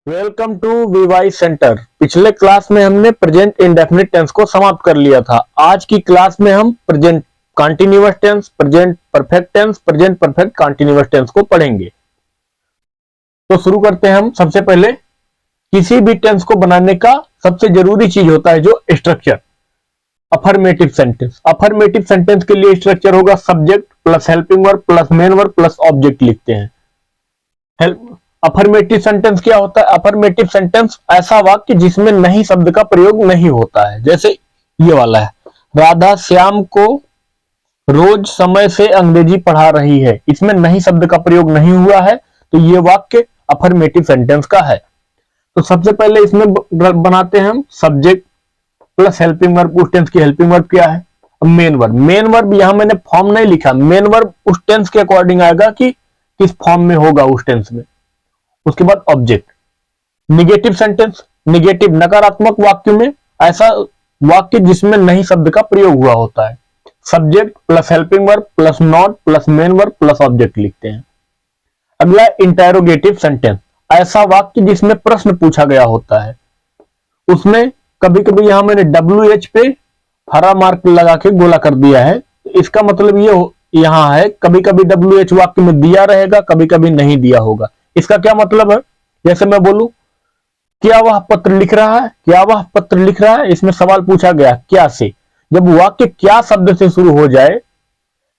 Welcome to VY centre. पिछले class में हमने प्रेजेंट इंडेफिनिट टेंस को समाप्त कर लिया था। आज की क्लास में हम present continuous tense, present perfect tense, present perfect continuous tense को पढ़ेंगे। तो शुरू करते हैं हम। सबसे पहले किसी भी टेंस को बनाने का सबसे जरूरी चीज होता है जो structure, affirmative sentence. Affirmative sentence के लिए स्ट्रक्चर होगा subject plus helping verb plus main verb plus object लिखते हैं। अफर्मेटिव सेंटेंस क्या होता है? अफर्मेटिव सेंटेंस ऐसा वाक्य जिसमें नहीं शब्द का प्रयोग नहीं होता है। जैसे ये वाला है, राधा श्याम को रोज समय से अंग्रेजी पढ़ा रही है। इसमें नहीं शब्द का प्रयोग नहीं हुआ है, तो ये वाक्य अफर्मेटिव सेंटेंस का है। तो सबसे पहले इसमें बनाते हैं हम सब्जेक्ट प्लस हेल्पिंग वर्ब। उस टेंस की हेल्पिंग वर्ब क्या है? Main verb. मेन वर्ब यहां मैंने फॉर्म नहीं लिखा, मेन वर्ब उस टेंस के अकॉर्डिंग आएगा कि किस फॉर्म में होगा उस टेंस में। उसके बाद ऑब्जेक्ट। निगेटिव सेंटेंस, निगेटिव नकारात्मक वाक्य में ऐसा वाक्य जिसमें नहीं शब्द का प्रयोग हुआ होता है। Subject plus helping verb plus not plus main verb plus object लिखते हैं। अगला इंटेरोगेटिव सेंटेंस, ऐसा वाक्य जिसमें प्रश्न पूछा गया होता है। उसमें कभी कभी यहां मैंने WH पे हरा मार्क लगा के गोला कर दिया है। इसका मतलब ये यहां है, कभी कभी WH वाक्य में दिया रहेगा, कभी कभी नहीं दिया होगा। इसका क्या मतलब है? जैसे मैं बोलूं क्या वह पत्र लिख रहा है, क्या वह पत्र लिख रहा है, इसमें सवाल पूछा गया क्या से। जब वाक्य क्या शब्द से शुरू हो जाए,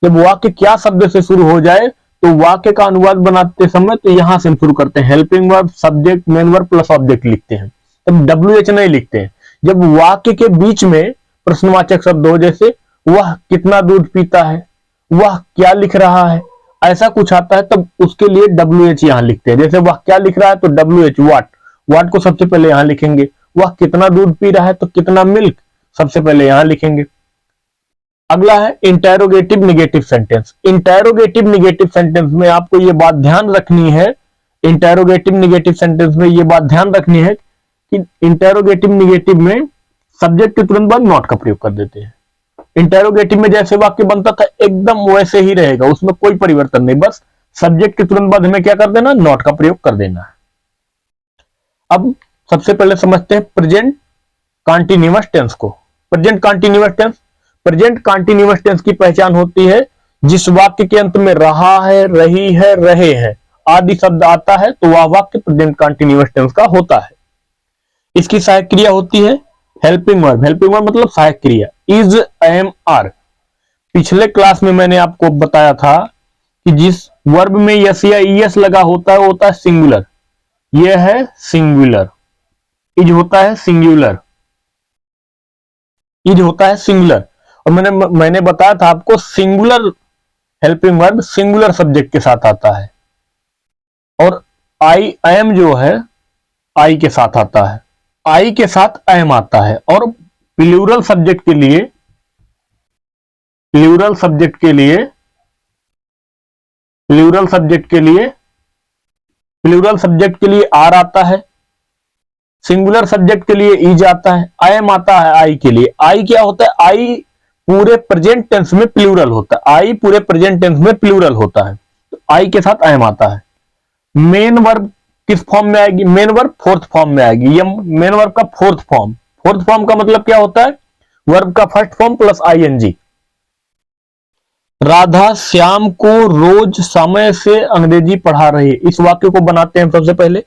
जब वाक्य क्या शब्द से शुरू हो जाए तो वाक्य का अनुवाद बनाते समय तो यहां से हम शुरू करते हैं, helping verb subject main verb plus object लिखते हैं। तब WH नहीं लिखते हैं। जब वाक्य के बीच में प्रश्नवाचक शब्द हो, जैसे वह कितना दूध पीता है, वह क्या लिख रहा है, ऐसा कुछ आता है, तब उसके लिए WH यहां लिखते हैं। जैसे वह क्या लिख रहा है तो WH वाट, वाट को सबसे पहले यहां लिखेंगे। वह कितना दूध पी रहा है तो कितना मिल्क सबसे पहले यहां लिखेंगे। अगला है interrogative negative sentence. Interrogative negative sentence में आपको यह बात ध्यान रखनी है, इंटेरोगेटिव निगेटिव सेंटेंस में यह बात ध्यान रखनी है कि इंटेरोगेटिव निगेटिव में सब्जेक्ट के तुरंत बाद नॉट का प्रयोग कर देते हैं। इंटेरोगेटिव में जैसे वाक्य बनता था एकदम वैसे ही रहेगा, उसमें कोई परिवर्तन नहीं, बस सब्जेक्ट के तुरंत बाद हमें क्या कर देना, नॉट का प्रयोग कर देना है। अब सबसे पहले समझते हैं प्रेजेंट कंटीन्यूअस टेंस को। Present continuous tense, present continuous tense की पहचान होती है जिस वाक्य के अंत में रहा है, रही है, रहे हैं आदि शब्द आता है तो वह वाक्य प्रेजेंट कंटीन्यूअस टेंस का होता है। इसकी सहायक क्रिया होती है हेल्पिंग वर्ब। हेल्पिंग वर्ब मतलब सहायक क्रिया, इज, एम, आर। पिछले क्लास में मैंने आपको बताया था कि जिस वर्ब में यस या ईएस लगा होता है वो होता है सिंगुलर। यह है सिंगुलर, इज होता है सिंगुलर, इज होता है सिंगुलर। और मैंने बताया था आपको singular helping verb singular subject के साथ आता है, और आई एम जो है आई के साथ आता है, आई के साथ एम आता है। और प्लूरल सब्जेक्ट के लिए, प्लूरल सब्जेक्ट के लिए, प्लूरल सब्जेक्ट के लिए, प्लूरल सब्जेक्ट के लिए आर आता है। सिंगुलर सब्जेक्ट के लिए इज आता है, एम आता है आई के लिए। आई क्या होता है? आई पूरे प्रेजेंट टेंस में प्लूरल होता है, आई पूरे प्रेजेंट टेंस में प्लूरल होता है, तो आई के साथ एम आता है। मेन वर्ब किस फॉर्म में आएगी? मेन वर्ब फोर्थ फॉर्म में आएगी। ये मेन वर्ब का फोर्थ फॉर्म, फोर्थ फॉर्म का मतलब क्या होता है? वर्ब का first form plus ING. Radha Shyam को रोज समय से अंग्रेजी पढ़ा रही है। इस वाक्य को बनाते हैं सबसे पहले।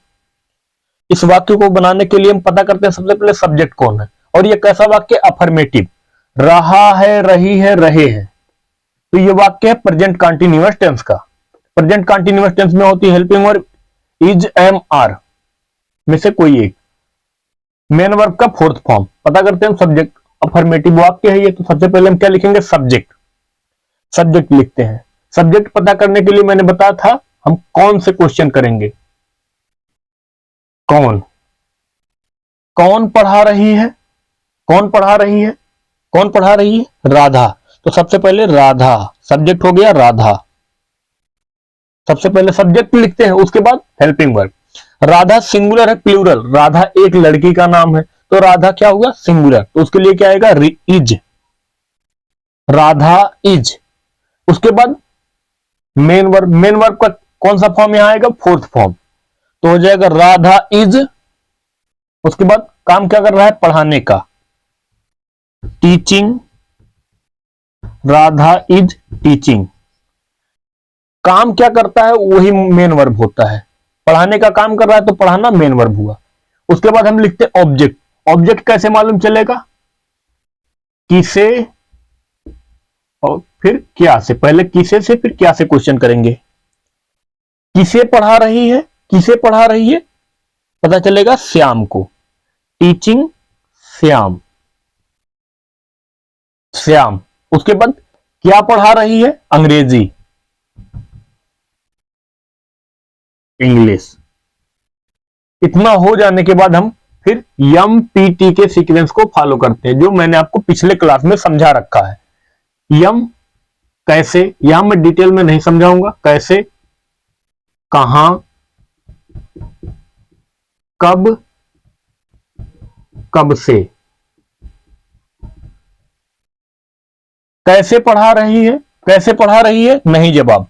इस वाक्य को बनाने के लिए हम पता करते हैं सबसे पहले सब्जेक्ट कौन है, और ये कैसा वाक्य? अफर्मेटिव। रहा है, रही है, रहे हैं, तो ये वाक्य है प्रेजेंट कंटीन्यूअस टेंस का। प्रेजेंट कंटीन्यूअस टेंस में होती है helping verb is, am, are में से कोई एक। मेन वर्ब का फोर्थ फॉर्म पता करते हैं सब्जेक्ट। अफर्मेटिव वाक्य है ये, तो सबसे पहले हम क्या लिखेंगे? सब्जेक्ट, सब्जेक्ट लिखते हैं। सब्जेक्ट पता करने के लिए मैंने बताया था हम कौन से क्वेश्चन करेंगे। कौन, कौन पढ़ा रही है, कौन पढ़ा रही है, कौन पढ़ा रही है? राधा। तो सबसे पहले राधा, सब्जेक्ट हो गया राधा, सबसे पहले सब्जेक्ट लिखते हैं, उसके बाद हेल्पिंग वर्ब। राधा सिंगुलर है प्लूरल, राधा एक लड़की का नाम है, तो राधा क्या होगा? सिंगुलर, तो उसके लिए क्या आएगा? Is, Radha is. उसके बाद मेन वर्ब, मेन वर्ब का कौन सा फॉर्म यहां आएगा? Fourth form. तो हो जाएगा राधा इज, उसके बाद काम क्या कर रहा है, पढ़ाने का, टीचिंग, राधा इज टीचिंग। काम क्या करता है वही मेन वर्ब होता है, पढ़ाने का काम कर रहा है तो पढ़ाना मेन वर्ब हुआ। उसके बाद हम लिखते हैं ऑब्जेक्ट। ऑब्जेक्ट कैसे मालूम चलेगा, किसे और फिर क्या से, पहले किसे से फिर क्या से क्वेश्चन करेंगे। किसे पढ़ा रही है, किसे पढ़ा रही है, पता चलेगा श्याम को, टीचिंग श्याम, श्याम। उसके बाद क्या पढ़ा रही है, अंग्रेजी, इंग्लिश। इतना हो जाने के बाद हम फिर यम पी टी के सीक्वेंस को फॉलो करते हैं, जो मैंने आपको पिछले क्लास में समझा रखा है। यम कैसे, यहां मैं डिटेल में नहीं समझाऊंगा, कैसे, कहां, कब, कब से। कैसे पढ़ा रही है, कैसे पढ़ा रही है, नहीं जवाब।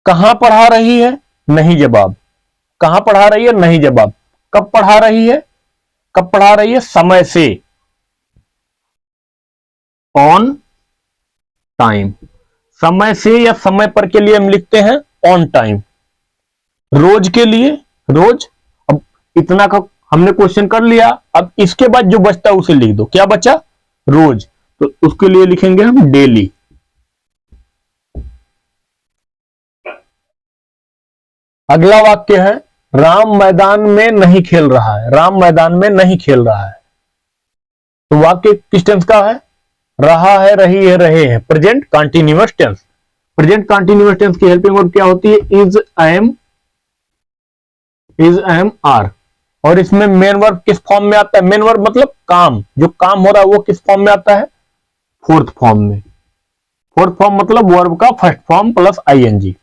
कहां पढ़ा रही है, नहीं जवाब। कहां पढ़ा रही है, नहीं जवाब। कब पढ़ा रही है, कब पढ़ा रही है, समय से, ऑन टाइम। समय से या समय पर के लिए हम लिखते हैं ऑन टाइम। रोज के लिए, रोज। अब इतना का हमने क्वेश्चन कर लिया, अब इसके बाद जो बचता है उसे लिख दो, क्या बचा, रोज, तो उसके लिए लिखेंगे हम डेली। अगला वाक्य है, राम मैदान में नहीं खेल रहा है, राम मैदान में नहीं खेल रहा है। तो वाक्य किस टेंस का है, रहा है, रही है, रहे हैं, present continuous tense. Present continuous tense की हेल्पिंग वर्ब क्या होती है, इज, एम, आर। और इसमें मेन वर्ब किस फॉर्म में आता है, मेन वर्ब मतलब काम, जो काम हो रहा है वो किस फॉर्म में आता है, फोर्थ फॉर्म में। फोर्थ फॉर्म मतलब वर्ब का फर्स्ट फॉर्म प्लस आईएनजी।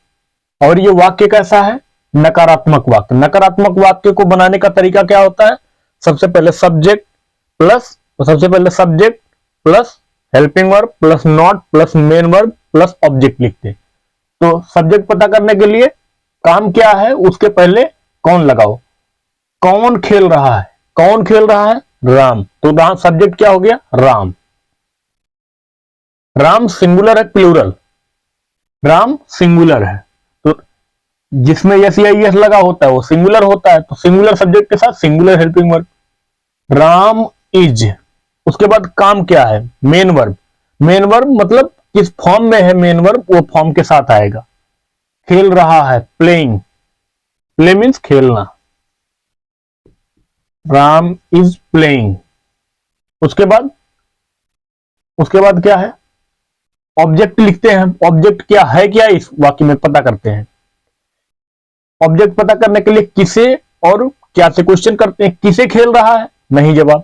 और ये वाक्य कैसा है, नकारात्मक वाक्य। नकारात्मक वाक्य को बनाने का तरीका क्या होता है, सबसे पहले सब्जेक्ट प्लस, तो सबसे पहले subject plus helping verb plus not plus main verb plus object लिखते। तो सब्जेक्ट पता करने के लिए काम क्या है, उसके पहले कौन लगाओ, कौन खेल रहा है, कौन खेल रहा है, राम। तो राम सब्जेक्ट क्या हो गया, राम। राम सिंगुलर है प्लूरल, राम सिंगुलर है, तो जिसमें यस या यस लगा होता है वो सिंगुलर होता है, तो सिंगुलर सब्जेक्ट के साथ singular helping verb. Ram is, उसके बाद काम क्या है, मेन वर्ब। मेन वर्ब मतलब किस फॉर्म में है मेन वर्ब, वो फॉर्म के साथ आएगा। खेल रहा है, प्लेइंग, प्ले मीन्स खेलना, राम इज प्लेइंग। उसके बाद, उसके बाद क्या है, ऑब्जेक्ट लिखते हैं। ऑब्जेक्ट क्या है, क्या इस वाक्य में पता करते हैं। ऑब्जेक्ट पता करने के लिए किसे और क्या से क्वेश्चन करते हैं। किसे खेल रहा है, नहीं जवाब।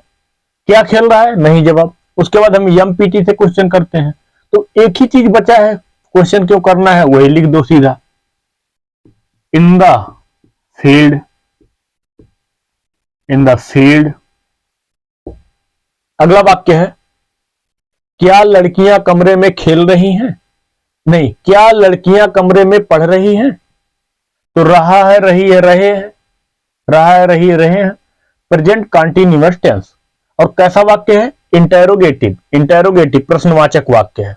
क्या खेल रहा है, नहीं जवाब। उसके बाद हम यम पीटी से क्वेश्चन करते हैं। तो एक ही चीज बचा है, क्वेश्चन क्यों करना है, वही लिख दो सीधा, in the field, in the field. अगला वाक्य है, क्या लड़कियां कमरे में खेल रही हैं, नहीं, क्या लड़कियां कमरे में पढ़ रही हैं। तो रहा है, रही है, रहे हैं, रहा है, रही है, रहे हैं, प्रेजेंट कंटिन्यूअस टेंस। और कैसा वाक्य है, इंटेरोगेटिव, इंटेरोगेटिव प्रश्नवाचक वाक्य है।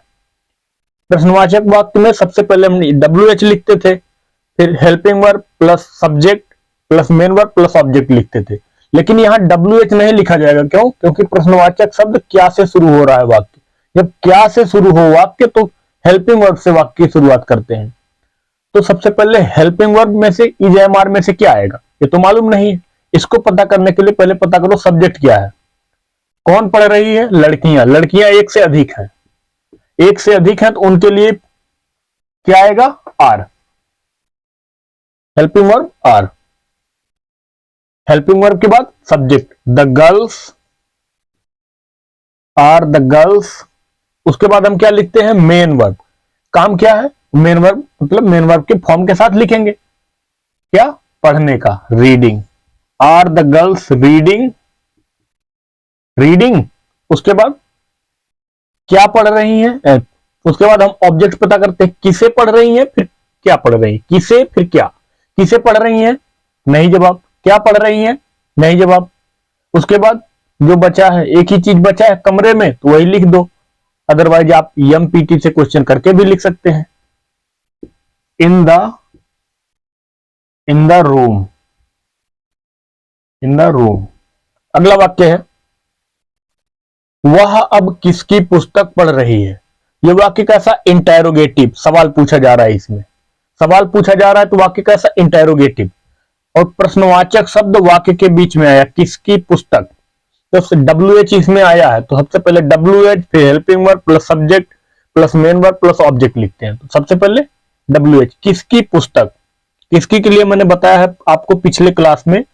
प्रश्नवाचक वाक्य में सबसे पहले हम WH लिखते थे, फिर helping verb plus subject plus main verb plus object लिखते थे। लेकिन यहां WH नहीं लिखा जाएगा, क्यों, क्योंकि प्रश्नवाचक शब्द क्या से शुरू हो रहा है वाक्य। जब क्या से शुरू हो वाक्य तो हेल्पिंग वर्ब से वाक्य की शुरुआत करते हैं। तो सबसे पहले हेल्पिंग वर्ब में से इज एम आर में से क्या आएगा, ये तो मालूम नहीं है। इसको पता करने के लिए पहले पता करो सब्जेक्ट क्या है। कौन पढ़ रही है, लड़कियां। लड़कियां एक से अधिक हैं, एक से अधिक हैं, तो उनके लिए क्या आएगा, are, helping verb are. Helping verb के बाद subject, the girls are the girls. उसके बाद हम क्या लिखते हैं, मेन वर्ब। काम क्या है, मेन वर्ब मतलब मेन वर्ब के फॉर्म के साथ लिखेंगे, क्या, पढ़ने का, reading, are the girls reading, reading. उसके बाद क्या पढ़ रही हैं, उसके बाद हम ऑब्जेक्ट पता करते हैं, किसे पढ़ रही हैं, फिर क्या पढ़ रही हैं, किसे फिर क्या। किसे पढ़ रही हैं, नहीं जवाब। क्या पढ़ रही हैं, नहीं जवाब। उसके बाद जो बचा है, एक ही चीज बचा है कमरे में, तो वही लिख दो। अदरवाइज आप एमपीटी से क्वेश्चन करके भी लिख सकते हैं। In the room, in the room. अगला वाक्य है, वह अब किसकी पुस्तक पढ़ रही है। यह वाक्य कैसा, इंटेरोगेटिव, सवाल पूछा जा रहा है। इसमें सवाल पूछा जा रहा है तो वाक्य कैसा, इंटेरोगेटिव। और प्रश्नवाचक शब्द वाक्य के बीच में आया, किसकी पुस्तक। तो WH इसमें आया है, तो सबसे पहले WH, फिर helping verb plus subject plus main verb plus object लिखते हैं। तो सबसे पहले WH, किसकी पुस्तक। किसकी के लिए मैंने बताया है आपको पिछले क्लास में,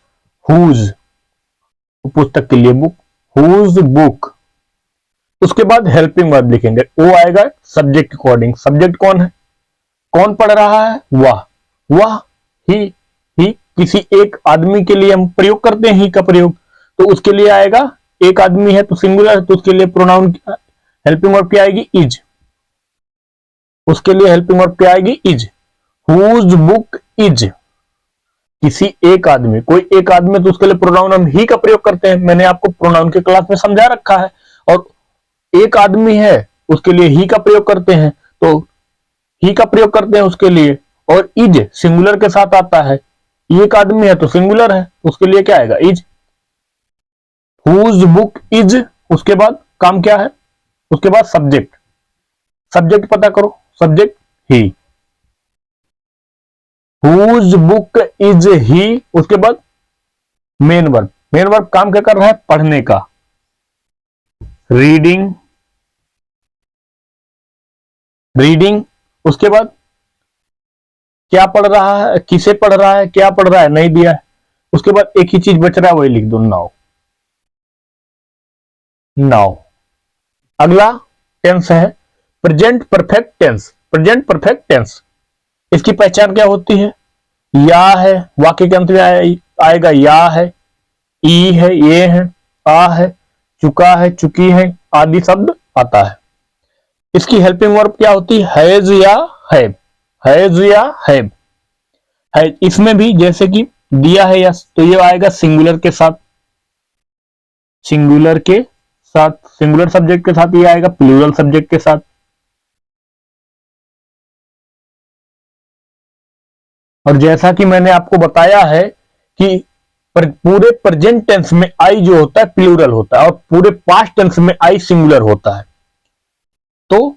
हुज, पुस्तक के लिए बुक, हुज बुक। उसके बाद हेल्पिंग वर्ब लिखेंगे, वो आएगा सब्जेक्ट अकॉर्डिंग। सब्जेक्ट कौन है, कौन पढ़ रहा है, वह ही किसी एक आदमी के लिए हम प्रयोग करते हैं ही का प्रयोग, तो उसके लिए आएगा, एक आदमी है तो सिंगुलर, तो उसके लिए प्रोनाउन हेल्पिंग वर्ब क्या आएगी, इज। उसके लिए हेल्पिंग वर्ब क्या आएगी, इज। हुज बुक इज, किसी एक आदमी, कोई एक आदमी, तो उसके लिए प्रोनाउन हम ही का प्रयोग करते हैं। मैंने आपको प्रोनाउन के क्लास में समझा रखा है। और एक आदमी है, उसके लिए ही का प्रयोग करते हैं, तो ही का प्रयोग करते हैं उसके लिए। और इज सिंगुलर के साथ आता है, एक आदमी है तो सिंगुलर है, उसके लिए क्या आएगा, इज। हुज बुक इज, उसके बाद काम क्या है, उसके बाद सब्जेक्ट। सब्जेक्ट पता करो, subject he. Whose book is he, उसके बाद मेन वर्ब। मेन वर्ब काम क्या कर रहा है, पढ़ने का, रीडिंग, रीडिंग। उसके बाद क्या पढ़ रहा है, किसे पढ़ रहा है, क्या पढ़ रहा है, नहीं दिया है। उसके बाद एक ही चीज बच रहा है, वही लिख दो, नाउ। नाउ। अगला टेंस है present perfect tense. Present perfect tense, इसकी पहचान क्या होती है, या है, वाक्य के अंत में आएगा या है, ई है, ये है, आ है, चुका है, चुकी है, आदि शब्द आता है। इसकी हेल्पिंग वर्ब क्या होती है, हैज या हैव, हैज या हैव। है, इसमें भी जैसे कि दिया है या, तो ये आएगा सिंगुलर के साथ, सिंगुलर के साथ, सिंगुलर सब्जेक्ट के साथ, ये आएगा प्लूरल सब्जेक्ट के साथ। और जैसा कि मैंने आपको बताया है कि पूरे प्रेजेंट टेंस में आई जो होता है प्लूरल होता है, और पूरे पास्ट टेंस में आई सिंगुलर होता है। तो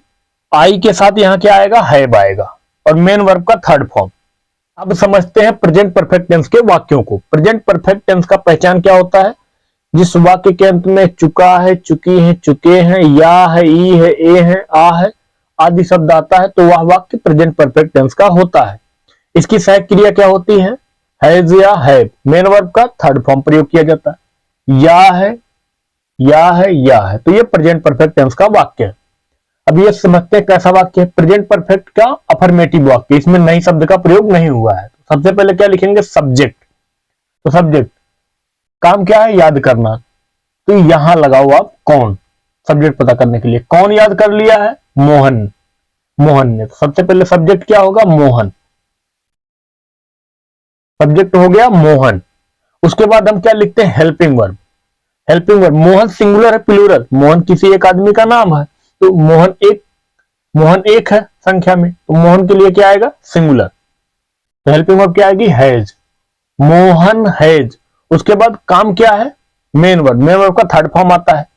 आई के साथ यहां क्या आएगा, हैव आएगा, और मेन वर्ब का थर्ड फॉर्म। अब समझते हैं प्रेजेंट परफेक्ट टेंस के वाक्यों को। प्रेजेंट परफेक्ट टेंस का पहचान क्या होता है, जिस वाक्य के अंत में चुका है, चुकी है, चुके हैं, या है, ई है, ए है, आ है, आदि शब्द आता है, तो वह वाक्य प्रेजेंट परफेक्ट टेंस का होता है। इसकी सहायक क्रिया क्या होती है, हैज या हैव। मेन वर्ब का थर्ड फॉर्म प्रयोग किया जाता है, या है, या है, या है, तो ये प्रेजेंट परफेक्ट टेंस का वाक्य है। अब ये समझते हैं कैसा वाक्य है, प्रेजेंट परफेक्ट का अफर्मेटिव वाक्य, इसमें नई शब्द का प्रयोग नहीं हुआ है। सबसे पहले क्या लिखेंगे, सब्जेक्ट। तो सब्जेक्ट काम क्या है, याद करना, तो यहां लगाओ आप कौन, सब्जेक्ट पता करने के लिए। कौन याद कर लिया है, मोहन, मोहन ने। तो सबसे पहले सब्जेक्ट क्या होगा, मोहन, सब्जेक्ट हो गया मोहन। उसके बाद हम क्या लिखते हैं, helping verb. Helping verb, Mohan singular है प्लूरल, मोहन किसी एक आदमी का नाम है, तो मोहन एक, मोहन एक है संख्या में, तो मोहन के लिए क्या आएगा, सिंगुलर। तो हेल्पिंग वर्ब क्या आएगी, हैज, मोहन हैज। उसके बाद काम क्या है, मेन वर्ब। मेन वर्ब का थर्ड फॉर्म आता है,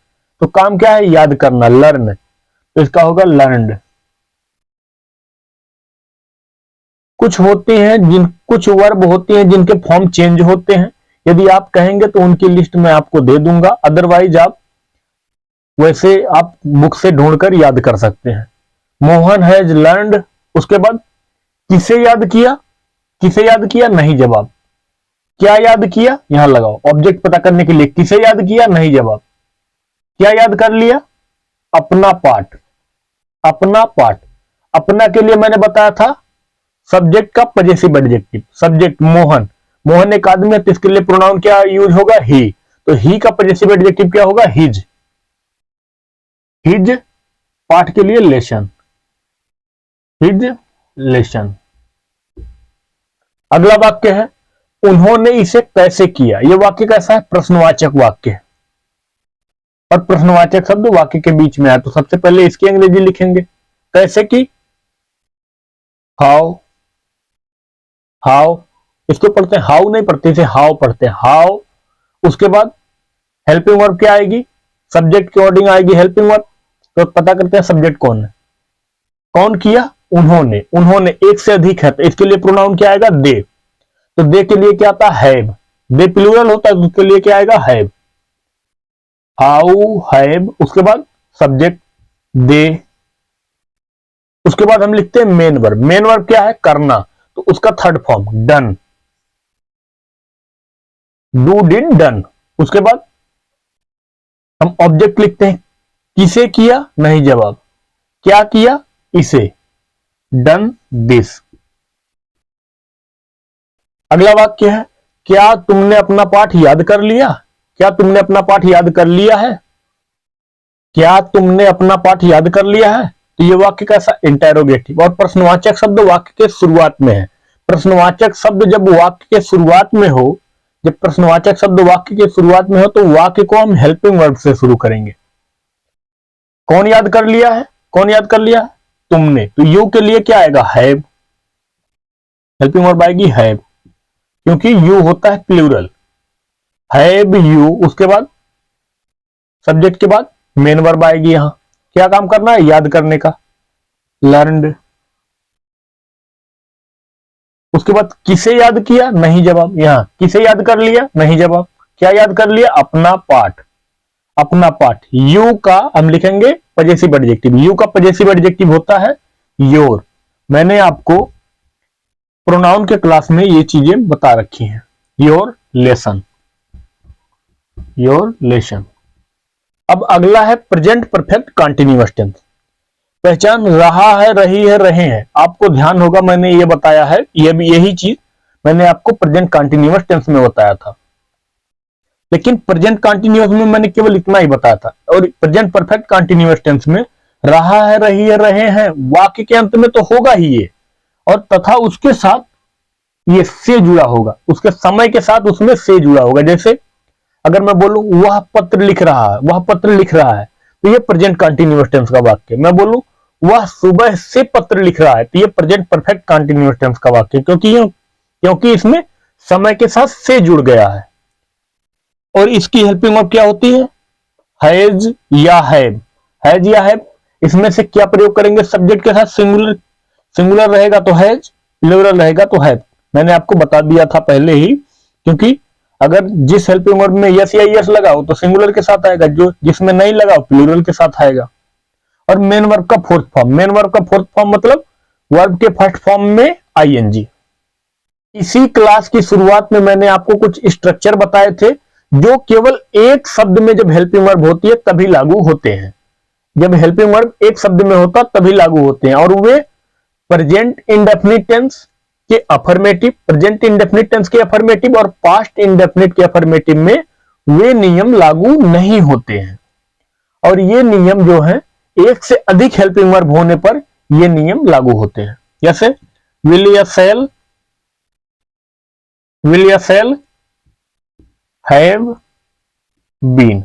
तो काम क्या है, याद करना, लर्न, तो इसका होगा लर्नड। कुछ होती हैं कुछ वर्ब होती हैं जिनके फॉर्म चेंज होते हैं, यदि आप कहेंगे तो उनकी लिस्ट में आपको दे दूंगा, अदरवाइज आप वैसे आप बुक से ढूंढकर याद कर सकते हैं। Mohan has learned. उसके बाद किसे याद किया, किसे याद किया, नहीं जवाब। क्या याद किया, यहां लगाओ, ऑब्जेक्ट पता करने के लिए किसे याद किया, नहीं जवाब। क्या याद कर लिया, अपना पाठ, अपना पाठ। अपना के लिए मैंने बताया था सब्जेक्ट का possessive adjective, subject Mohan, Mohan एक आदमी है, तो इसके लिए प्रोनाउन क्या यूज होगा, ही। तो ही का पजेसिव एडजेक्टिव क्या होगा, हिज, हिज। पाठ के लिए लेसन, हिज लेसन। अगला वाक्य है उन्होंने इसे कैसे किया। यह वाक्य कैसा है, प्रश्नवाचक वाक्य है और प्रश्नवाचक शब्द वाक्य के बीच में है। तो सबसे पहले इसकी अंग्रेजी लिखेंगे, कैसे की, हाउ। हाउ इसको पढ़ते हैं, हाउ नहीं पढ़ते, इसे हाउ पढ़ते हैं, हाउ। उसके बाद हेल्पिंग वर्ब क्या आएगी, सब्जेक्ट के अकॉर्डिंग आएगी हेल्पिंग वर्ब। तो पता करते हैं सब्जेक्ट कौन है, कौन किया, उन्होंने। उन्होंने एक से अधिक है तो इसके लिए प्रोनाउन क्या आएगा, दे। तो दे के लिए क्या आता है, हैव। दे प्लूरल होता है तो उसके लिए क्या आएगा, हैव। हाउ, हैव, उसके बाद सब्जेक्ट दे। उसके बाद हम लिखते हैं मेन वर्ब। मेन वर्ब क्या है, करना, तो उसका third form done, do, did, done. उसके बाद हम ऑब्जेक्ट लिखते हैं, किसे किया, नहीं जवाब, क्या किया, इसे, डन दिस। अगला वाक्य है क्या तुमने अपना पाठ याद कर लिया। क्या तुमने अपना पाठ याद कर लिया है, क्या तुमने अपना पाठ याद कर लिया है। तो ये वाक्य कैसा, इंटेरोगेटिव। और प्रश्नवाचक शब्द वाक्य के शुरुआत में है। प्रश्नवाचक शब्द जब वाक्य के शुरुआत में हो, जब प्रश्नवाचक शब्द वाक्य के शुरुआत में हो तो वाक्य को हम हेल्पिंग वर्ब से शुरू करेंगे। कौन याद कर लिया है, कौन याद कर लिया, तुमने। तो यू के लिए क्या आएगा, हैव। हेल्पिंग वर्ब आएगी हैव, क्योंकि यू होता है प्लूरल, हैव यू। उसके बाद सब्जेक्ट के बाद मेन वर्ब आएगी। यहां क्या काम करना है, याद करने का, लर्नड। उसके बाद किसे याद किया, नहीं जवाब। यहां किसे याद कर लिया, नहीं जवाब, क्या याद कर लिया, अपना पाठ। अपना पाठ, यू का हम लिखेंगे पजेसिव एडजेक्टिव। यू का पजेसिव एडजेक्टिव होता है योर। मैंने आपको प्रोनाउन के क्लास में ये चीजें बता रखी हैं। Your lesson, your lesson. अब अगला है प्रेजेंट परफेक्ट कंटीन्यूअस टेंस। पहचान, रहा है, रही है, रहे हैं। आपको ध्यान होगा मैंने ये बताया है, ये भी यही चीज मैंने आपको प्रेजेंट कंटीन्यूअस टेंस में बताया था। लेकिन प्रेजेंट कंटीन्यूअस में मैंने केवल इतना ही बताया था, और प्रेजेंट परफेक्ट कंटीन्यूअस टेंस में रहा है, रही है, रहे हैं वाक्य के अंत में तो होगा ही ये, और तथा उसके साथ ये से जुड़ा होगा, उसके समय के साथ उसमें से जुड़ा होगा। जैसे अगर मैं बोलूं वह पत्र लिख रहा है, वह पत्र लिख रहा है, तो ये प्रेजेंट कंटीन्यूअस टेंस का वाक्य। मैं बोलूं वह सुबह से पत्र लिख रहा है, तो ये प्रेजेंट परफेक्ट कंटीन्यूअस टेंस का वाक्य, क्योंकि इसमें समय के साथ से जुड़ गया है। और इसकी हेल्पिंग वर्ब क्या होती है, हैज या हैव। हैज या हैव, इसमें से क्या प्रयोग करेंगे, सब्जेक्ट के साथ सिंगुलर। सिंगुलर रहेगा तो हैज, प्लूरल रहेगा तो हैव। मैंने आपको बता दिया था पहले ही, क्योंकि अगर जिस हेल्पिंग वर्ब में यस या यस लगाओ तो सिंगुलर के साथ आएगा, जो जिसमें नहीं लगाओ प्लूरल के साथ आएगा। और मेन वर्ब का फोर्थ फॉर्म, मेन वर्ब का फोर्थ फॉर्म मतलब वर्ब के फर्स्ट फॉर्म में आईएनजी। इसी क्लास की शुरुआत में मैंने आपको कुछ स्ट्रक्चर बताए थे जो केवल एक शब्द में जब हेल्पिंग वर्ब होती है तभी लागू होते हैं। जब हेल्पिंग वर्ब एक शब्द में होता तभी लागू होते हैं, और वे प्रेजेंट इंडेफिनिट टेंस के अफर्मेटिव, प्रेजेंट इंडेफिनिट टेंस के अफर्मेटिव और पास्ट इंडेफिनिट के अफर्मेटिव में वे नियम लागू नहीं होते हैं। और ये नियम जो है एक से अधिक हेल्पिंग वर्ब होने पर ये नियम लागू होते हैं। जैसे विल या सेल, विल या सेल हैव बीन।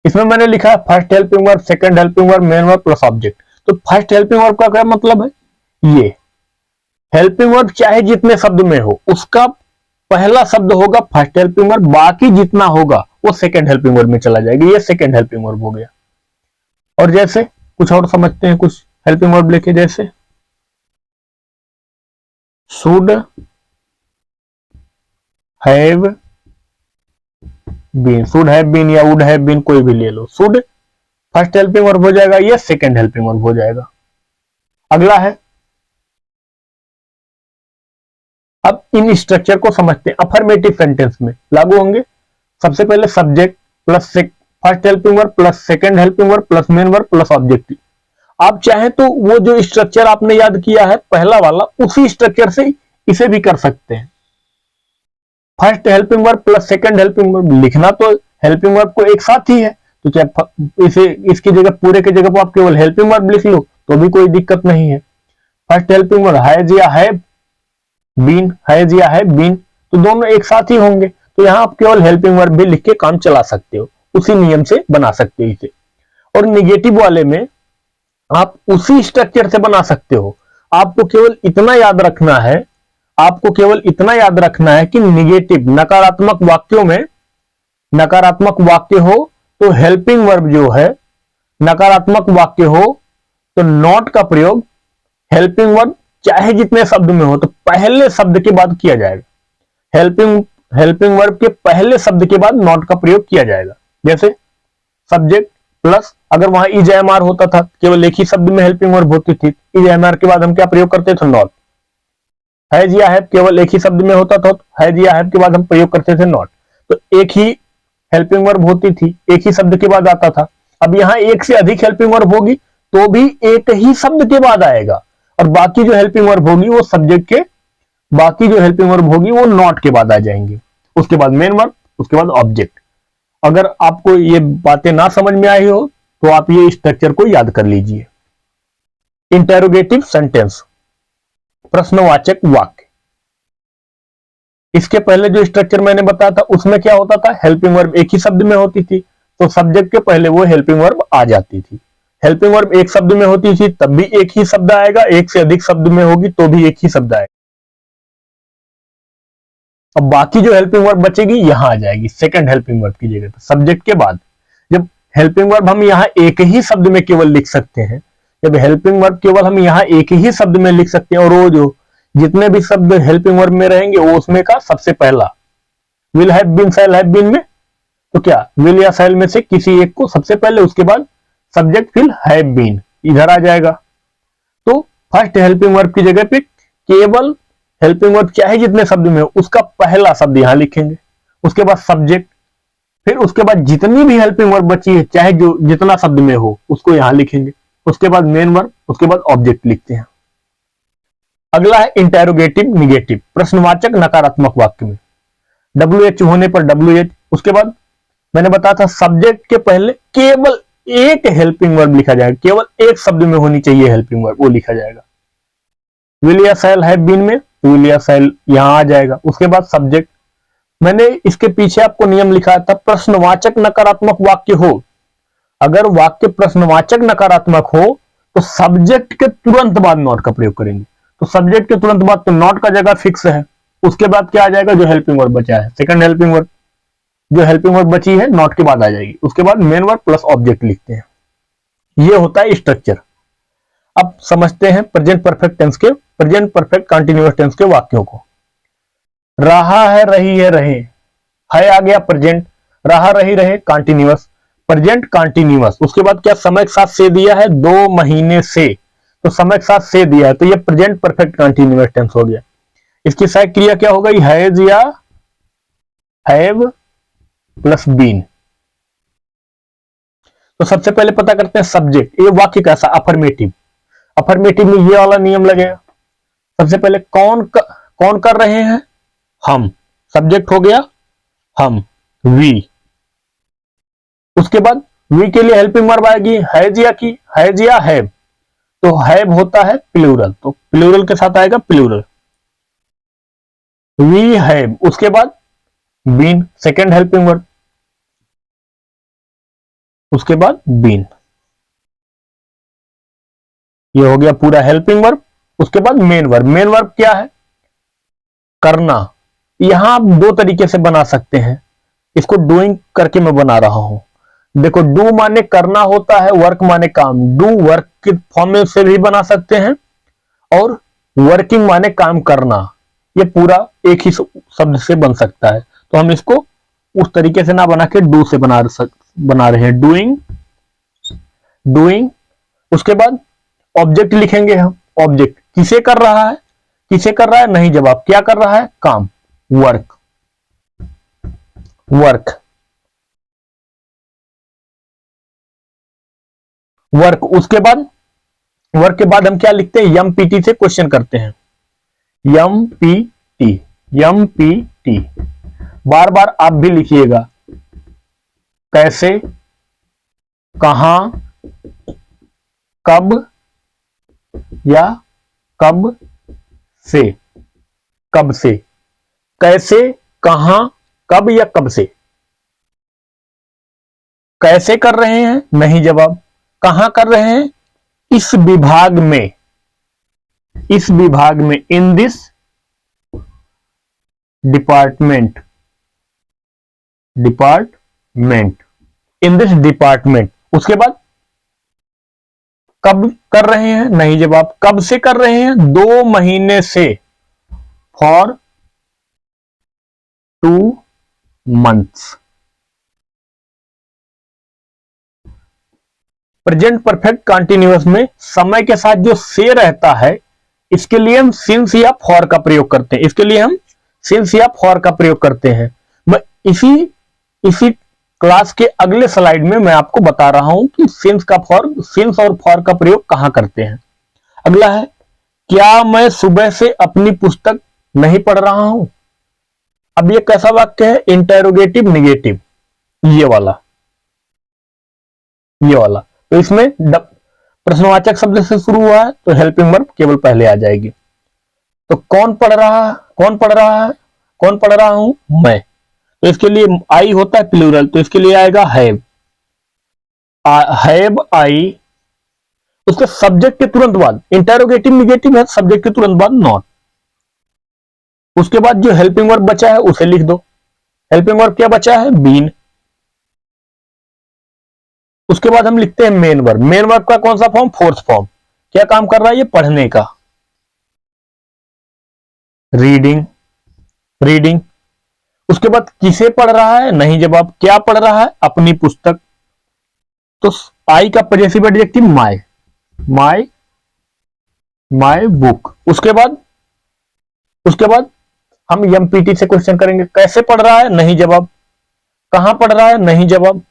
इसमें मैंने लिखा है first helping verb, second helping verb, main verb plus object. तो फर्स्ट हेल्पिंग वर्ब का क्या मतलब है, ये हेल्पिंग वर्ब चाहे जितने शब्द में हो उसका पहला शब्द होगा फर्स्ट हेल्पिंग वर्ब, बाकी जितना होगा वो सेकंड हेल्पिंग वर्ब में चला जाएगा। ये सेकंड हेल्पिंग वर्ब हो गया। और जैसे कुछ और समझते हैं, कुछ हेल्पिंग वर्ब लेके, जैसे should have been, should have been या वुड हैव बीन, कोई भी ले लो। शुड फर्स्ट हेल्पिंग वर्ब हो जाएगा, ये सेकंड हेल्पिंग वर्ब हो जाएगा। अगला है, अब इन स्ट्रक्चर को समझते हैं। अफर्मेटिव सेंटेंस में लागू होंगे सबसे पहले subject plus first helping verb plus second helping verb plus main verb plus objective. आप चाहें तो वो जो स्ट्रक्चर आपने याद किया है पहला वाला, उसी स्ट्रक्चर से इसे भी कर सकते हैं। First helping verb plus second helping verb, लिखना तो हेल्पिंग वर्ब को एक साथ ही है, तो चाहे इसे इसकी जगह पूरे की जगह पर आप केवल हेल्पिंग वर्ब लिख लो तो भी कोई दिक्कत नहीं है। फर्स्ट हेल्पिंग वर्ब हैज या हैव, बीन, हैज या है बीन, तो दोनों एक साथ ही होंगे, तो यहां आप केवल हेल्पिंग वर्ब भी लिख के काम चला सकते हो, उसी नियम से बना सकते हो इसे। और निगेटिव वाले में आप उसी स्ट्रक्चर से बना सकते हो। आपको केवल इतना याद रखना है, आपको केवल इतना याद रखना है कि निगेटिव नकारात्मक वाक्यों में, नकारात्मक वाक्य हो तो हेल्पिंग वर्ब जो है, नकारात्मक वाक्य हो तो नॉट का प्रयोग हेल्पिंग वर्ब चाहे जितने शब्द में हो तो पहले शब्द के बाद किया जाएगा। हेल्पिंग वर्ब के पहले शब्द के बाद नॉट का प्रयोग किया जाएगा। जैसे सब्जेक्ट प्लस, अगर वहां इज एम आर होता था, केवल एक ही शब्द में हेल्पिंग वर्ब होती थी, इज एम आर के बाद हम क्या प्रयोग करते थे? नॉट। हैज या हैव केवल एक ही शब्द में होता था, हैज या हैव के बाद हम प्रयोग करते थे नॉट। तो एक ही हेल्पिंग वर्ब होती थी, एक ही शब्द के बाद आता था। अब यहां एक से अधिक हेल्पिंग वर्ब होगी तो भी एक ही शब्द के बाद आएगा, और बाकी जो हेल्पिंग वर्ब होगी वो सब्जेक्ट के, बाकी जो हेल्पिंग वर्ब होगी वो नॉट के बाद आ जाएंगे। उसके बाद मेन वर्ब, उसके बाद ऑब्जेक्ट। अगर आपको ये बातें ना समझ में आई हो तो आप ये स्ट्रक्चर को याद कर लीजिए। इंटेरोगेटिव सेंटेंस, प्रश्नवाचक वाक्य। इसके पहले जो स्ट्रक्चर मैंने बताया था उसमें क्या होता था? हेल्पिंग वर्ब एक ही शब्द में होती थी, तो सब्जेक्ट के पहले वो हेल्पिंग वर्ब आ जाती थी। हेल्पिंग वर्ब एक शब्द में होती थी तब भी एक ही शब्द आएगा, एक से अधिक शब्द में होगी तो भी एक ही शब्द आएगा। अब बाकी जो हेल्पिंग वर्ब बचेगी यहां आ जाएगी सेकंड हेल्पिंग वर्ब की जगह पर, सब्जेक्ट के बाद। जब हेल्पिंग वर्ब हम यहां एक ही शब्द में केवल लिख सकते हैं, जब हेल्पिंग वर्ब केवल हम यहां एक ही शब्द में लिख सकते हैं, और वो जो जितने भी शब्द हेल्पिंग वर्ब में रहेंगे वो उसमें का सबसे पहला, will have been, shall have been में, तो क्या विल या शैल में से किसी एक को सबसे पहले, उसके बाद सब्जेक्ट फिर हैव बीन इधर आ जाएगा। तो फर्स्ट हेल्पिंग वर्ब की जगह पे केवल हेल्पिंग वर्ब चाहे जितने शब्द में हो उसका पहला शब्द यहां लिखेंगे, उसके बाद सब्जेक्ट, फिर उसके बाद जितनी भी हेल्पिंग वर्ब बची है चाहे जो जितना शब्द में हो उसको यहां लिखेंगे, उसके बाद मेन वर्ब, उसके बाद ऑब्जेक्ट लिखते हैं। अगला है इंटेरोगेटिव निगेटिव, प्रश्नवाचक नकारात्मक वाक्य में WH होने पर WH, उसके बाद मैंने बताया था सब्जेक्ट के पहले केवल एक हेल्पिंग वर्ब लिखा जाएगा, केवल एक शब्द में होनी चाहिए हेल्पिंग वर्ब, वो लिखा जाएगा। विल या शैल हैव बीन में विल या शैल यहां आ जाएगा, उसके बाद सब्जेक्ट। मैंने इसके पीछे आपको नियम लिखा था, प्रश्नवाचक नकारात्मक वाक्य हो, अगर वाक्य प्रश्नवाचक नकारात्मक हो तो सब्जेक्ट के तुरंत बाद नॉट का प्रयोग करेंगे। तो सब्जेक्ट के तुरंत बाद तो नॉट का जगह फिक्स है, उसके बाद क्या आ जाएगा? जो हेल्पिंग वर्ब बचा है, सेकंड हेल्पिंग वर्ब, जो हेल्पिंग वर्ब बची है नॉट के बाद आ जाएगी, उसके बाद मेन वर्ब प्लस ऑब्जेक्ट लिखते हैं। ये होता है स्ट्रक्चर। अब समझते हैं प्रेजेंट परफेक्ट टेंस के, प्रेजेंट परफेक्ट कंटीन्यूअस टेंस के वाक्यों को। रहा है, रही है, रहे, है आ गया प्रेजेंट, रहा रही रहे कंटीन्यूअस, प्रेजेंट कंटीन्यूअस, उसके बाद क्या समय के साथ से दिया है? 2 महीने से, तो समय के साथ से दिया है तो ये प्रेजेंट परफेक्ट कंटीन्यूअस टेंस हो गया। इसकी सहायक क्रिया क्या हो गई? हैज या हैव प्लस बीन। तो सबसे पहले पता करते हैं सब्जेक्ट, ये वाक्य कैसा? अफर्मेटिव। अफर्मेटिव में ये वाला नियम लगेगा, सबसे पहले कौन कर रहे हैं? हम, सब्जेक्ट हो गया हम, वी। उसके बाद वी के लिए हेल्पिंग वर्ब आएगी हैज या की, हैज या हैव, तो हैव होता है प्लूरल, तो प्लूरल के साथ आएगा प्लूरल, वी हैव। उसके बाद बीन, सेकेंड हेल्पिंग वर्ब, उसके बाद बीन, ये हो गया पूरा हेल्पिंग वर्ब। उसके बाद मेन वर्ब, मेन वर्ब क्या है? करना। यहां आप दो तरीके से बना सकते हैं, इसको डूइंग करके मैं बना रहा हूं। देखो, डू माने करना होता है, वर्क माने काम, डू वर्क के फॉर्म में से भी बना सकते हैं, और वर्किंग माने काम करना, ये पूरा एक ही शब्द से बन सकता है। तो हम इसको उस तरीके से ना बना के डू से बना रहे हैं, डूइंग, डूइंग। उसके बाद ऑब्जेक्ट लिखेंगे हम, ऑब्जेक्ट किसे कर रहा है? किसे कर रहा है? नहीं जवाब, क्या कर रहा है? काम, वर्क, वर्क, वर्क। उसके बाद वर्क के बाद हम क्या लिखते हैं? यम पीटी से क्वेश्चन करते हैं, M P T, M P T. बार बार आप भी लिखिएगा, कैसे, कहां, कब या कब से, कब से, कैसे, कहां, कब या कब से। कैसे कर रहे हैं, नहीं जवाब। कहां कर रहे हैं, इस विभाग में, इस विभाग में, in this department, department, in this department. उसके बाद कब कर रहे हैं, नहीं जवाब। कब से कर रहे हैं, 2 महीने से, for 2 months। Present perfect continuous में समय के साथ जो से रहता है, इसके लिए हम सिंस या फॉर का प्रयोग करते हैं, इसके लिए हम सिंस या फॉर का प्रयोग करते हैं। मैं इसी क्लास के अगले स्लाइड में मैं आपको बता रहा हूं कि सिंस और फॉर का प्रयोग कहां करते हैं। अगला है, क्या मैं सुबह से अपनी पुस्तक नहीं पढ़ रहा हूं। अब ये कैसा वाक्य है, इंटेरोगेटिव निगेटिव, ये वाला। तो इसमें प्रश्नवाचक शब्द से शुरू हुआ है तो हेल्पिंग वर्ब केवल पहले आ जाएगी। तो कौन पढ़ रहा है, कौन पढ़ रहा है, कौन पढ़ रहा हूं, मैं। तो इसके लिए आई होता है प्लूरल, तो इसके लिए आएगा हैव, हैव आई। उसके सब्जेक्ट के तुरंत बाद, इंटेरोगेटिव निगेटिव है, सब्जेक्ट के तुरंत बाद नॉट। उसके बाद जो हेल्पिंग वर्ब बचा है उसे लिख दो। हेल्पिंग वर्ब क्या बचा है, बीन। उसके बाद हम लिखते हैं मेन वर्ब। मेन वर्ब का कौन सा फॉर्म, फोर्थ फॉर्म। क्या काम कर रहा है ये, पढ़ने का, रीडिंग, रीडिंग। उसके बाद किसे पढ़ रहा है, नहीं जवाब। क्या पढ़ रहा है, अपनी पुस्तक। तो आई का possessive adjective my, my, my book. उसके बाद हम एमपीटी से क्वेश्चन करेंगे, कैसे पढ़ रहा है, नहीं जवाब। कहां पढ़ रहा है, नहीं जवाब।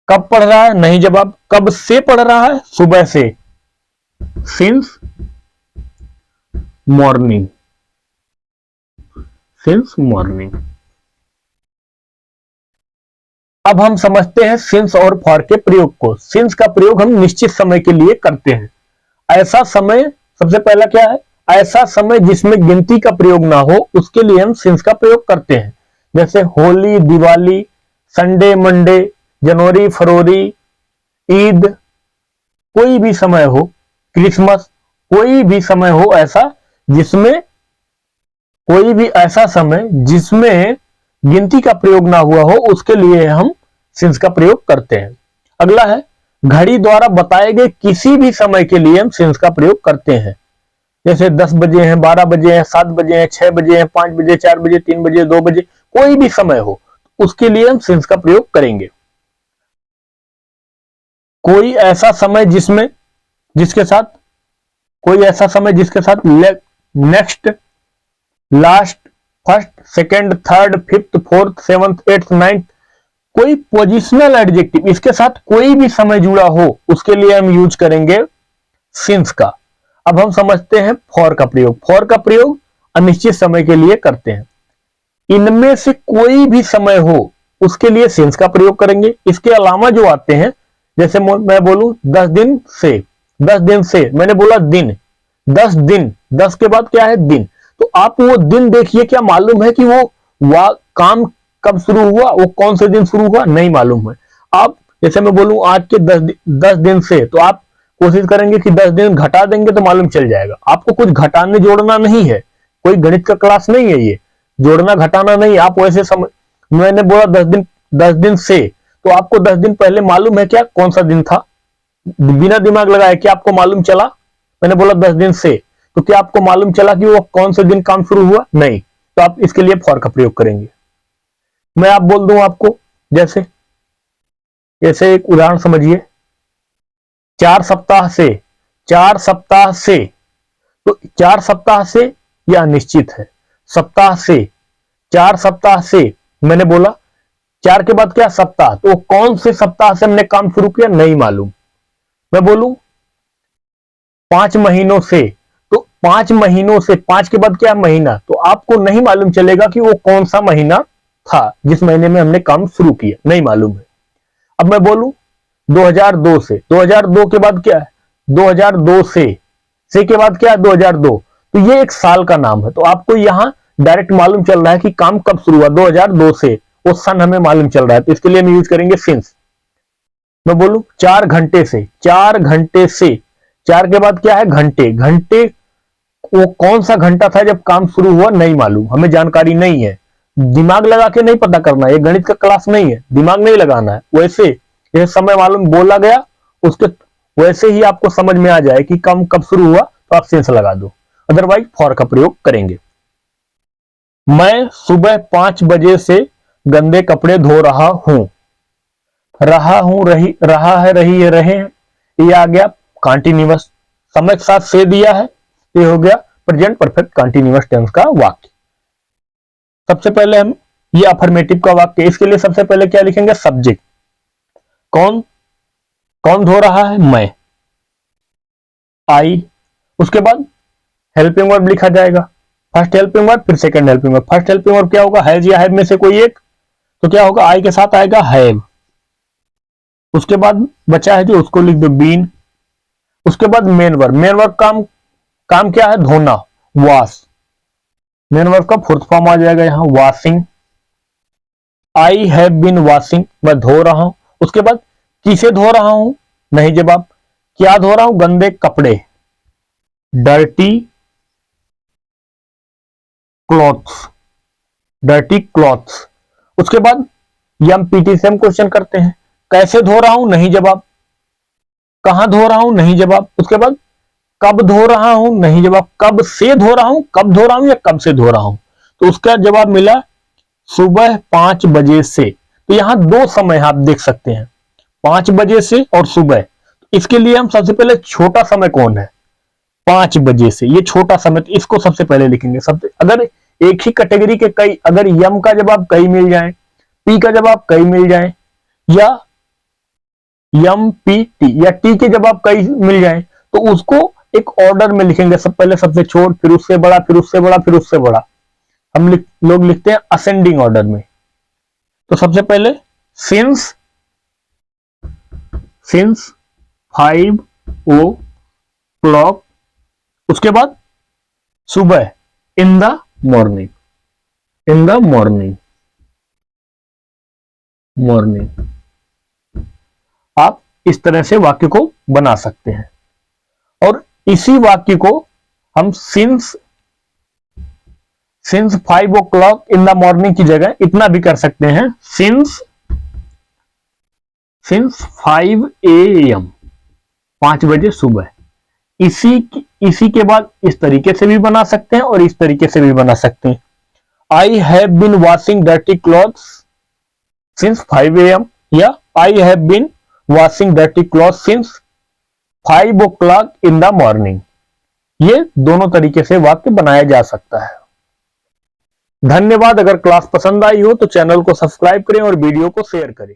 कब पढ़ रहा है, नहीं जवाब। कब से पढ़ रहा है, सुबह से, सिंस मॉर्निंग, सिंस मॉर्निंग। अब हम समझते हैं सिंस और फॉर के प्रयोग को। सिंस का प्रयोग हम निश्चित समय के लिए करते हैं। ऐसा समय, सबसे पहला क्या है, ऐसा समय जिसमें गिनती का प्रयोग ना हो, उसके लिए हम सिंस का प्रयोग करते हैं। जैसे होली, दिवाली, संडे, मंडे, जनवरी, फरवरी, ईद, कोई भी समय हो, क्रिसमस, कोई भी समय हो ऐसा जिसमें, कोई भी ऐसा समय जिसमें गिनती का प्रयोग ना हुआ हो, उसके लिए हम सिंस का प्रयोग करते हैं। अगला है, घड़ी द्वारा बताए गए किसी भी समय के लिए हम सिंस का प्रयोग करते हैं। जैसे 10 बजे हैं, 12 बजे हैं, 7 बजे हैं, 6 बजे हैं, 5 बजे, 4 बजे, 3 बजे, 2 बजे, कोई भी समय हो उसके लिए हम सिंस का प्रयोग करेंगे। कोई ऐसा समय जिसके साथ, कोई ऐसा समय जिसके साथ next, last, first, second, third, fifth, fourth, seventh, eighth, ninth, कोई पोजिशनल एडजेक्टिव, इसके साथ कोई भी समय जुड़ा हो, उसके लिए हम यूज करेंगे सिंस का। अब हम समझते हैं फॉर का प्रयोग। फॉर का प्रयोग अनिश्चित समय के लिए करते हैं। इनमें से कोई भी समय हो उसके लिए सिंस का प्रयोग करेंगे। इसके अलावा जो आते हैं, जैसे मैं बोलूं 10 दिन से, 10 दिन से, मैंने बोला दिन, 10 दिन, 10 के बाद क्या है, दिन। तो आप वो दिन देखिए, क्या मालूम है कि वो काम कब शुरू हुआ, वो कौन से दिन शुरू हुआ, नहीं मालूम है। आप जैसे मैं बोलूं आज के 10 दिन से, तो आप कोशिश करेंगे कि 10 दिन घटा देंगे तो मालूम चल जाएगा। आपको कुछ घटाने जोड़ना नहीं है, कोई गणित का क्लास नहीं है ये, जोड़ना घटाना नहीं। आप वैसे समझ, मैंने बोला 10 दिन से, तो आपको 10 दिन पहले मालूम है क्या कौन सा दिन था, बिना दिमाग लगाए क्या आपको मालूम चला। मैंने बोला 10 दिन से, तो क्या आपको मालूम चला कि वो कौन से दिन काम शुरू हुआ, नहीं। तो आप इसके लिए फॉर का प्रयोग करेंगे। मैं आप बोल दूं आपको, जैसे एक उदाहरण समझिए, 4 सप्ताह से, 4 सप्ताह से, तो 4 सप्ताह से यह अनिश्चित है। सप्ताह से, 4 सप्ताह से, मैंने बोला 4 के बाद क्या, सप्ताह, तो कौन से सप्ताह से हमने काम शुरू किया, नहीं मालूम। मैं बोलूं 5 महीनों से, तो 5 महीनों से, 5 के बाद क्या, महीना, तो आपको नहीं मालूम चलेगा कि वो कौन सा महीना था जिस महीने में हमने काम शुरू किया, नहीं मालूम है। अब मैं बोलूं 2002 से, 2002 के बाद क्या है, 2002 से के बाद क्या है, 2002, तो ये एक साल का नाम है। तो आपको यहां डायरेक्ट मालूम चल रहा है कि काम कब शुरू हुआ, 2002 से, वो सन हमें मालूम चल रहा है। तो इसके लिए हम यूज करेंगे सिंस। मैं बोलूं 4 घंटे से, 4 घंटे से, 4 के बाद क्या है घंटे, घंटे वो कौन सा घंटा था जब काम शुरू हुआ नहीं मालूम, हमें जानकारी नहीं है, दिमाग लगा के नहीं पता करना है, ये गणित का क्लास नहीं है, दिमाग नहीं लगाना है। वैसे यह समय मालूम बोला गया उसके वैसे ही आपको समझ में आ जाए कि काम कब शुरू हुआ तो आप सेंस लगा दो, अदरवाइज फॉर का प्रयोग करेंगे। मैं सुबह 5 बजे से गंदे कपड़े धो रहा हूं। रहा हूं, रही, रहा है, रही है, रहे हैं, ये आ गया कॉन्टिन्यूअस, समय के साथ से दिया है, ये हो गया प्रेजेंट परफेक्ट कॉन्टिन्यूअस टेंस का वाक्य। सबसे पहले हम ये अफर्मेटिव का वाक्य, इसके लिए सबसे पहले क्या लिखेंगे, सब्जेक्ट, कौन कौन धो रहा है, मैं, आई, उसके बाद हेल्पिंग वर्ब लिखा जाएगा, फर्स्ट हेल्पिंग वर्ब फिर second helping verb. First helping verb क्या होगा, हैज या हैव में से कोई एक, तो क्या होगा, आई के साथ आएगा हैव। उसके बाद बचा है जो, उसको लिख दो बीन। उसके बाद मेन वर्ब, मेन वर्ब काम क्या है, धोना, वॉश, मेन वर्ब का फोर्थ फॉर्म आ जाएगा यहां, washing. I have been washing, मैं धो रहा हूं। उसके बाद किसे धो रहा हूं, नहीं जवाब, क्या धो रहा हूं, गंदे कपड़े, डर्टी क्लॉथ्स, डर्टी क्लॉथ्स। उसके बाद यम पीटी से हम क्वेश्चन करते हैं, कैसे धो रहा हूं, नहीं जवाब, कहां धो रहा हूं, नहीं जवाब। उसके बाद कब धो रहा हूं, नहीं जवाब, कब से धो रहा हूं, कब धो रहा हूं या कब से धो रहा हूं। तो उसका जवाब मिला सुबह 5 बजे से। तो यहां दो समय आप देख सकते हैं, 5 बजे से और सुबह। इसके लिए हम सबसे पहले छोटा समय कौन है, 5 बजे से, ये छोटा समय, तो इसको सबसे पहले लिखेंगे। सबसे अगर एक ही कैटेगरी के कई, अगर यम का जवाब कई मिल जाए, पी का जवाब कई मिल जाए, या यम पी टी या टी के जवाब कई मिल जाए, तो उसको एक ऑर्डर में लिखेंगे, सब पहले सबसे छोट, फिर उससे बड़ा, फिर उससे बड़ा, फिर उससे बड़ा। हम लोग लिखते हैं असेंडिंग ऑर्डर में। तो सबसे पहले सिंस 5 o'clock, उसके बाद सुबह, इन the morning, in the morning, morning. आप इस तरह से वाक्य को बना सकते हैं। और इसी वाक्य को हम since 5 o'clock in the morning की जगह इतना भी कर सकते हैं, सिंस 5 AM, 5 बजे सुबह। इसी के बाद इस तरीके से भी बना सकते हैं और इस तरीके से भी बना सकते हैं। I have been washing dirty clothes since 5 AM, या I have been washing dirty clothes since 5 o'clock in the morning. ये दोनों तरीके से वाक्य बनाया जा सकता है। धन्यवाद। अगर क्लास पसंद आई हो तो चैनल को सब्सक्राइब करें और वीडियो को शेयर करें।